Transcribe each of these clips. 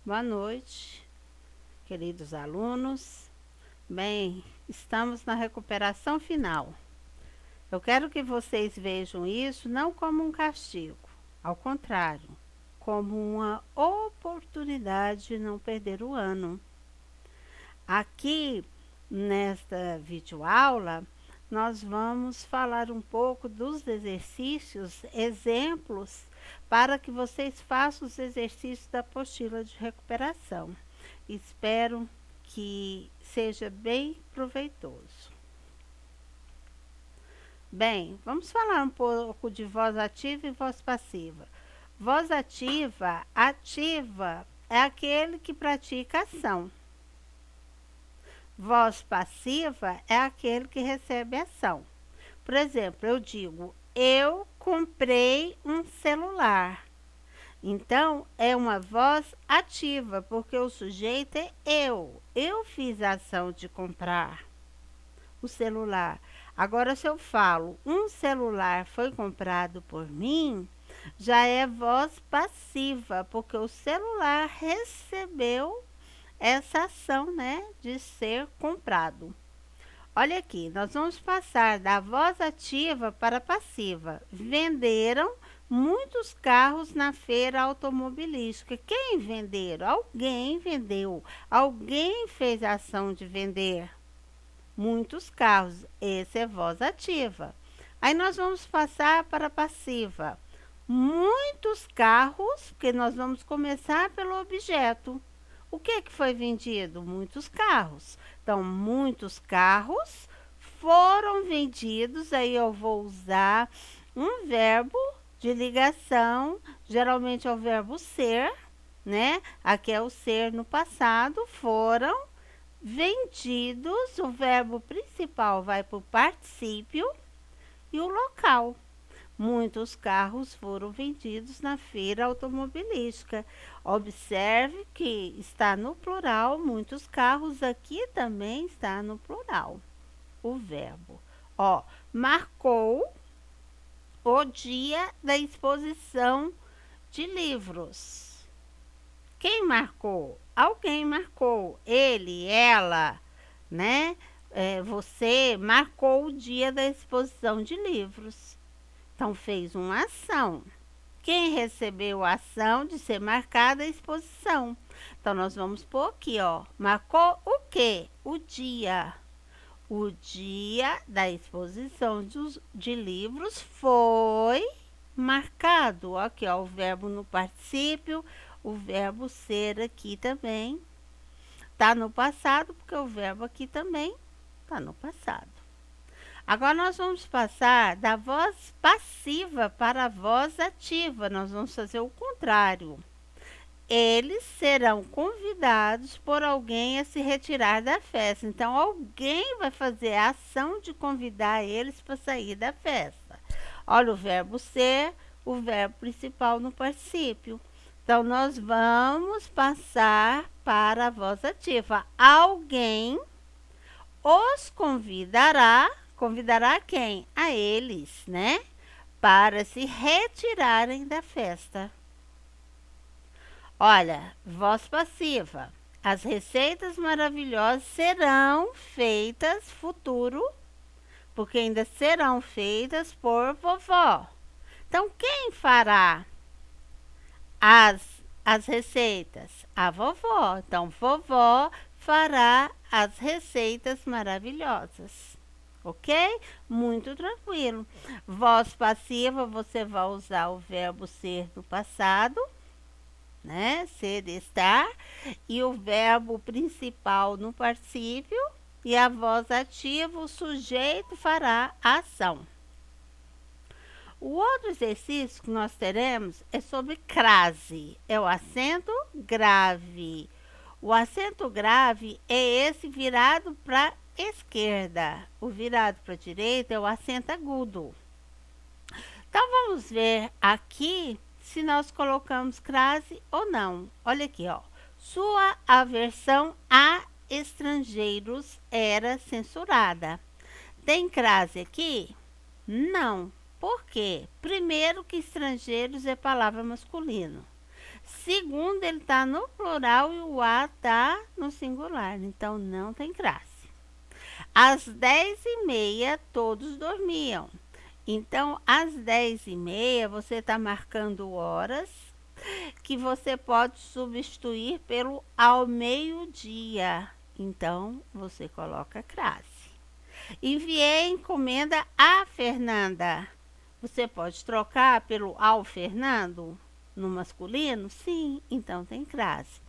Boa noite, queridos alunos. Bem, estamos na recuperação final. Eu quero que vocês vejam isso não como um castigo, ao contrário, como uma oportunidade de não perder o ano. Aqui, nesta videoaula, nós vamos falar um pouco dos exercícios, exemplos, para que vocês façam os exercícios da apostila de recuperação. Espero que seja bem proveitoso. Bem, vamos falar um pouco de voz ativa e voz passiva. Voz ativa, ativa é aquele que pratica ação. Voz passiva é aquele que recebe ação. Por exemplo, eu digo, eu comprei um celular. Então, é uma voz ativa, porque o sujeito é eu. Eu fiz a ação de comprar o celular. Agora, se eu falo, um celular foi comprado por mim, já é voz passiva, porque o celular recebeu essa ação, né, de ser comprado. Olha aqui, nós vamos passar da voz ativa para a passiva. Venderam muitos carros na feira automobilística. Quem venderam? Alguém vendeu. Alguém fez a ação de vender muitos carros. Esse é voz ativa. Aí nós vamos passar para a passiva. Muitos carros, porque nós vamos começar pelo objeto. O que foi vendido? Muitos carros. Então, muitos carros foram vendidos. Aí eu vou usar um verbo de ligação, geralmente é o verbo ser, né? Aqui é o ser no passado, foram vendidos. O verbo principal vai para o particípio e o local. Muitos carros foram vendidos na feira automobilística. Observe que está no plural, muitos carros aqui também está no plural. O verbo. Ó, marcou o dia da exposição de livros. Quem marcou? Alguém marcou. Ele, ela, né? Você marcou o dia da exposição de livros. Então, fez uma ação. Quem recebeu a ação de ser marcada a exposição? Então, nós vamos pôr aqui, ó. Marcou o quê? O dia. O dia da exposição de livros foi marcado. Aqui, ó, o verbo no particípio, o verbo ser aqui também. Tá no passado, porque o verbo aqui também tá no passado. Agora nós vamos passar da voz passiva para a voz ativa. Nós vamos fazer o contrário. Eles serão convidados por alguém a se retirar da festa. Então, alguém vai fazer a ação de convidar eles para sair da festa. Olha o verbo ser, o verbo principal no particípio. Então, nós vamos passar para a voz ativa. Alguém os convidará. Convidará quem? A eles, né? Para se retirarem da festa. Olha, voz passiva. As receitas maravilhosas serão feitas futuro, porque ainda serão feitas por vovó. Então, quem fará as receitas? A vovó. Então, vovó fará as receitas maravilhosas. Ok? Muito tranquilo. Voz passiva, você vai usar o verbo ser no passado, né? Ser, estar. E o verbo principal no particípio. E a voz ativa, o sujeito fará a ação. O outro exercício que nós teremos é sobre crase. É o acento grave. O acento grave é esse virado para esquerda. O virado para a direita é o acento agudo. Então, vamos ver aqui se nós colocamos crase ou não. Olha aqui, ó. Sua aversão a estrangeiros era censurada. Tem crase aqui? Não. Por quê? Primeiro que estrangeiros é palavra masculino. Segundo, ele está no plural e o a está no singular, então não tem crase. Às 10h30, todos dormiam. Então, às 10h30, você está marcando horas que você pode substituir pelo ao meio-dia. Então, você coloca crase. Enviei encomenda a Fernanda. Você pode trocar pelo ao Fernando no masculino? Sim, então tem crase.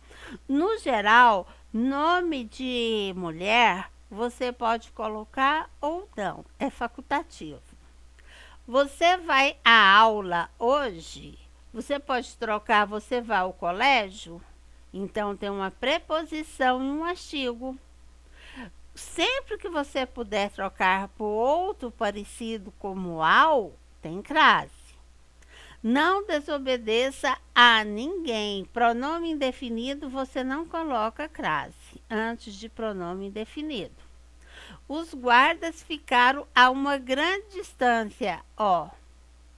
No geral, nome de mulher você pode colocar ou não, é facultativo. Você vai à aula hoje? Você pode trocar você vai ao colégio? Então tem uma preposição e um artigo. Sempre que você puder trocar por outro parecido como ao, tem crase. Não desobedeça a ninguém. Pronome indefinido você não coloca crase antes de pronome indefinido. Os guardas ficaram a uma grande distância. Ó,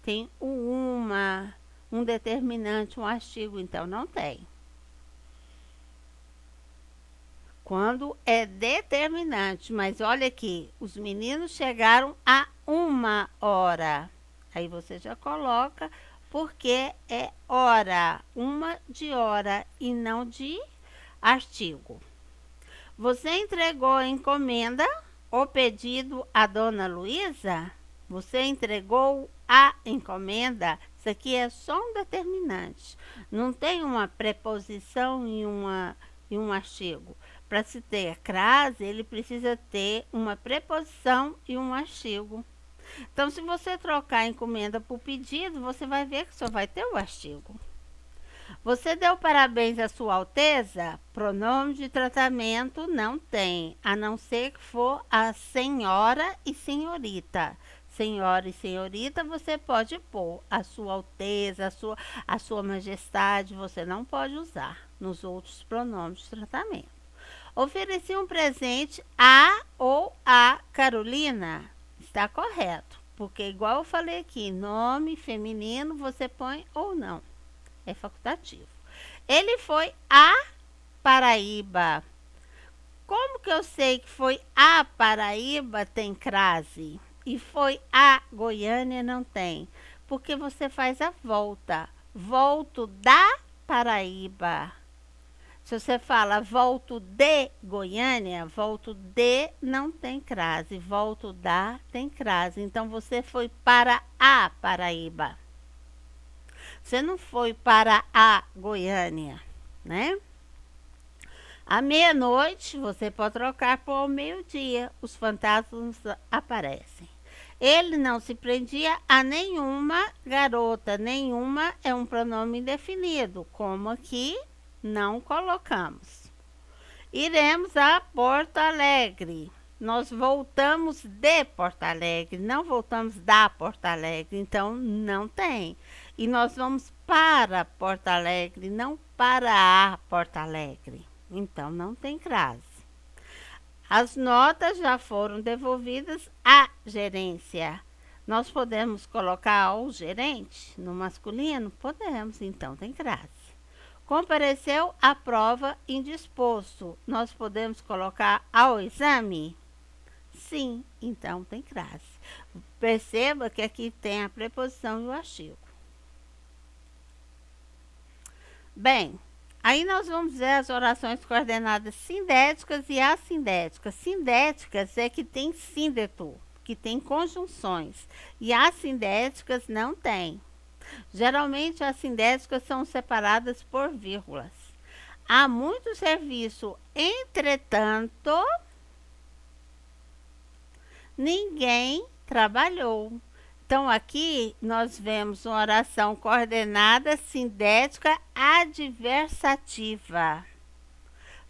tem o uma, um determinante, um artigo, então não tem. Quando é determinante, mas olha aqui, os meninos chegaram a 1 hora. Aí você já coloca porque é hora, uma de hora e não de artigo. Você entregou a encomenda, o pedido à dona Luísa? Você entregou a encomenda? Isso aqui é só um determinante. Não tem uma preposição e um artigo. Para se ter a crase, ele precisa ter uma preposição e um artigo. Então, se você trocar a encomenda por pedido, você vai ver que só vai ter o artigo. Você deu parabéns à Sua Alteza? Pronome de tratamento não tem, a não ser que for a senhora e senhorita. Senhora e senhorita, você pode pôr a Sua Alteza, a sua Majestade, você não pode usar nos outros pronomes de tratamento. Ofereci um presente a ou a Carolina. Está correto, porque igual eu falei aqui, nome feminino você põe ou não. É facultativo. Ele foi a Paraíba. Como que eu sei que foi a Paraíba tem crase e foi a Goiânia não tem? Porque você faz a volta. Volto da Paraíba. Se você fala volto de Goiânia, volto de não tem crase, volto da tem crase. Então você foi para a Paraíba. Você não foi para a Goiânia, né? À meia-noite, você pode trocar por ao meio-dia. Os fantasmas aparecem. Ele não se prendia a nenhuma garota. Nenhuma é um pronome indefinido, como aqui não colocamos. Iremos a Porto Alegre. Nós voltamos de Porto Alegre, não voltamos da Porto Alegre, então não tem. E nós vamos para Porto Alegre, não para a Porto Alegre, então não tem crase. As notas já foram devolvidas à gerência. Nós podemos colocar o gerente no masculino? Podemos, então tem crase. Compareceu à prova indisposto. Nós podemos colocar ao exame? Sim, então tem crase. Perceba que aqui tem a preposição e o artigo. Bem, aí nós vamos ver as orações coordenadas sindéticas e assindéticas. Sindéticas é que tem síndeto, que tem conjunções. E assindéticas não tem. Geralmente, as sindéticas são separadas por vírgulas. Há muito serviço, entretanto, ninguém trabalhou. Então, aqui nós vemos uma oração coordenada sindética adversativa.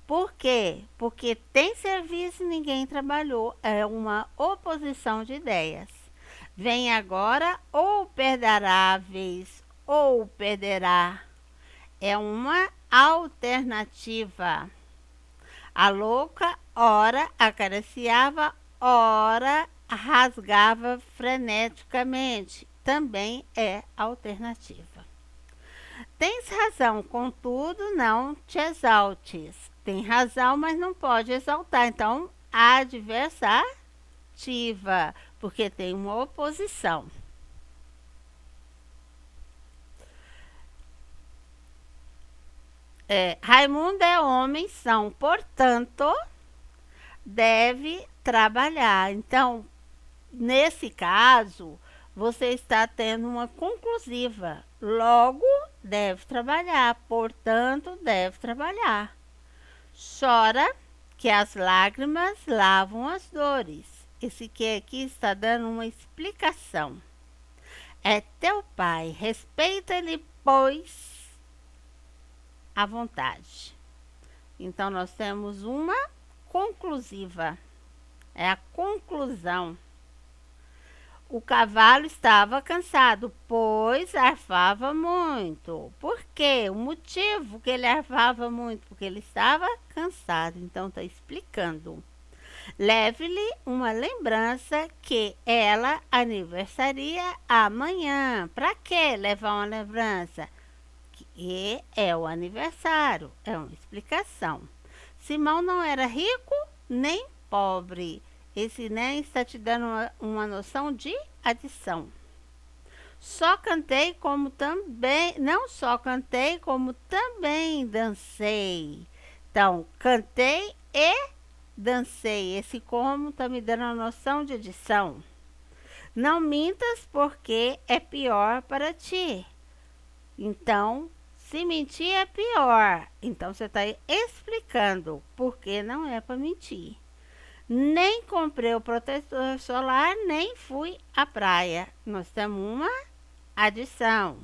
Por quê? Porque tem serviço e ninguém trabalhou. É uma oposição de ideias. Vem agora ou perderá a vez ou perderá. É uma alternativa. A louca, ora, acariciava, ora, rasgava freneticamente. Também é alternativa. Tens razão, contudo, não te exaltes. Tem razão, mas não pode exaltar. Então, adversativa, porque tem uma oposição. Raimundo é homem são, portanto, deve trabalhar. Então, nesse caso, você está tendo uma conclusiva. Logo, deve trabalhar. Portanto, deve trabalhar. Chora, que as lágrimas lavam as dores. Esse que aqui está dando uma explicação. É teu pai, respeita-lhe, pois, à vontade. Então, nós temos uma conclusiva. É a conclusão. O cavalo estava cansado, pois arfava muito. Por quê? O motivo que ele arfava muito, porque ele estava cansado. Então, está explicando. Leve-lhe uma lembrança que ela aniversaria amanhã. Para que levar uma lembrança? Que é o aniversário. É uma explicação. Simão não era rico nem pobre. Esse nem está te dando uma noção de adição. Só cantei como também, não só cantei como também dancei. Então, cantei e dancei. Esse como está me dando a noção de adição. Não mintas porque é pior para ti. Então, se mentir é pior. Então, você está explicando por que não é para mentir. Nem comprei o protetor solar, nem fui à praia. Nós temos uma adição.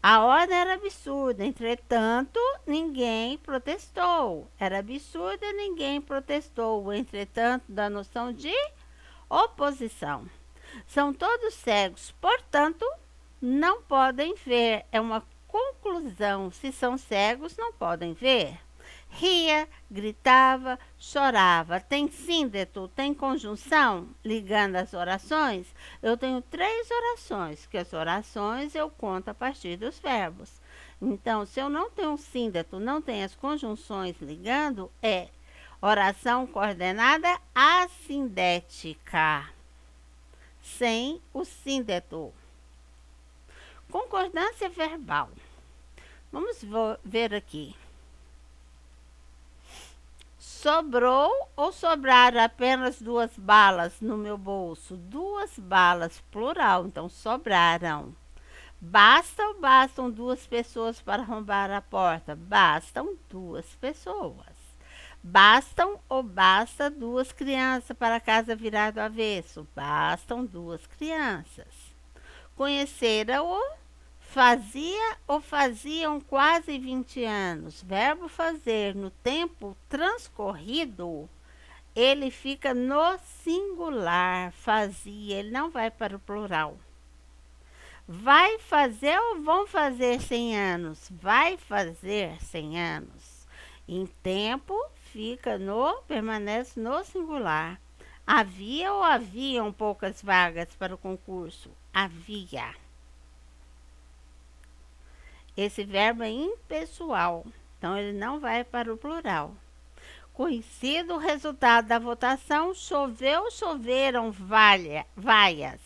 A ordem era absurda, entretanto, ninguém protestou. Era absurda, ninguém protestou. Entretanto, da noção de oposição. São todos cegos, portanto, não podem ver. É uma conclusão. Se são cegos, não podem ver. Ria, gritava, chorava. Tem síndeto, tem conjunção ligando as orações? Eu tenho 3 orações, que as orações eu conto a partir dos verbos. Então, se eu não tenho um síndeto, não tenho as conjunções ligando, é oração coordenada assindética, sem o síndeto. Concordância verbal. Vamos ver aqui. Sobrou ou sobraram apenas 2 balas no meu bolso? 2 balas, plural, então sobraram. Basta ou bastam 2 pessoas para arrombar a porta? Bastam 2 pessoas. Bastam ou basta 2 crianças para a casa virar do avesso? Bastam 2 crianças. Conheceram-o? Fazia ou faziam quase 20 anos. Verbo fazer no tempo transcorrido, ele fica no singular. Fazia, ele não vai para o plural. Vai fazer ou vão fazer 100 anos? Vai fazer 100 anos. Em tempo, permanece no singular. Havia ou haviam poucas vagas para o concurso? Havia. Esse verbo é impessoal, então ele não vai para o plural. Conhecido o resultado da votação, choveu, choveram vaias.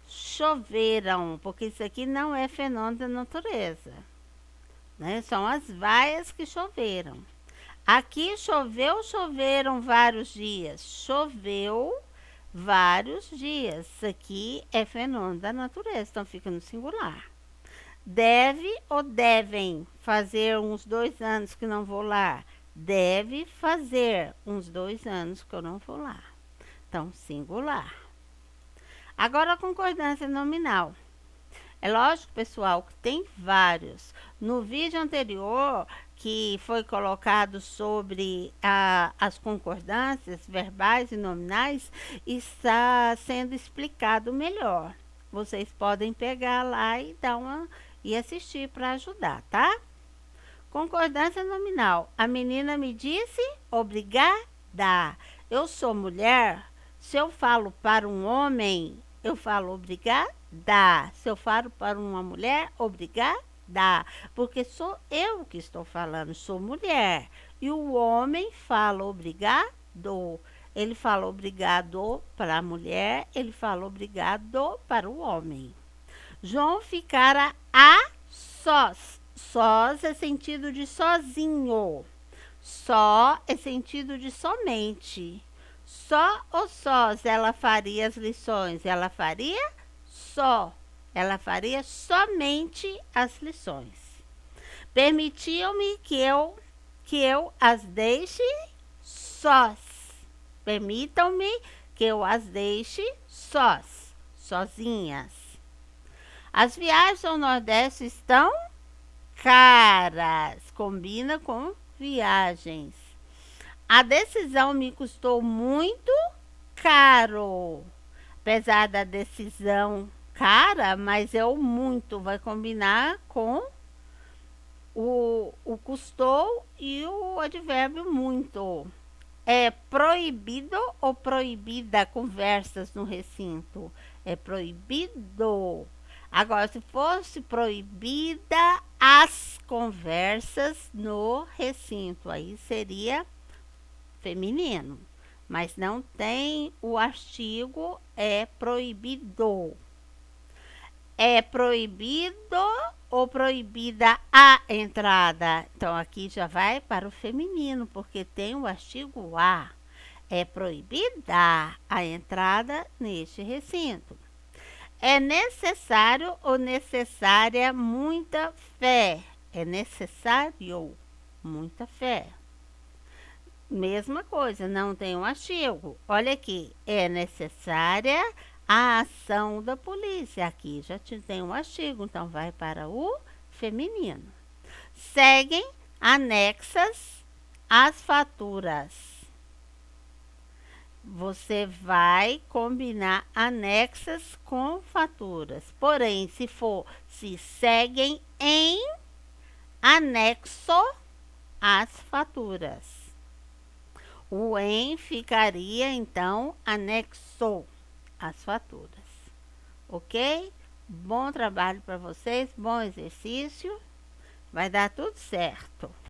Choveram, porque isso aqui não é fenômeno da natureza, né? São as vaias que choveram. Aqui choveu, choveram vários dias. Choveu vários dias. Isso aqui é fenômeno da natureza, então fica no singular. Deve ou devem fazer uns 2 anos que não vou lá? Deve fazer uns 2 anos que eu não vou lá. Então, singular. Agora, a concordância nominal. É lógico, pessoal, que tem vários. No vídeo anterior, que foi colocado sobre as concordâncias verbais e nominais, está sendo explicado melhor. Vocês podem pegar lá e e assistir para ajudar, tá? Concordância nominal. A menina me disse obrigada. Eu sou mulher. Se eu falo para um homem, eu falo obrigada. Se eu falo para uma mulher, obrigada. obrigada, porque sou eu que estou falando, sou mulher. E o homem fala obrigado. Ele fala obrigado para a mulher, ele fala obrigado para o homem. João ficara a sós. Sós é sentido de sozinho. Só é sentido de somente. Só ou sós ela faria as lições? Ela faria só. Ela faria somente as lições. Permitiam-me que eu as deixe sós. Permitam-me que eu as deixe sós, sozinhas. As viagens ao Nordeste estão caras. Combina com viagens. A decisão me custou muito caro. Apesar da decisão cara, mas é o muito. Vai combinar com o custou e o advérbio muito. É proibido ou proibida conversas no recinto? É proibido. Agora, se fosse proibida as conversas no recinto, aí seria feminino. Mas não tem o artigo, é proibido. É proibido ou proibida a entrada? Então, aqui já vai para o feminino, porque tem o artigo a. É proibida a entrada neste recinto. É necessário ou necessária muita fé? É necessário muita fé. Mesma coisa, não tem um artigo. Olha aqui, é necessária a ação da polícia. Aqui já tem um artigo, então vai para o feminino. Seguem anexas as faturas. Você vai combinar anexas com faturas. Porém, se seguem em anexo às faturas. O em ficaria, então, anexo às faturas. Ok? Bom trabalho para vocês, bom exercício. Vai dar tudo certo.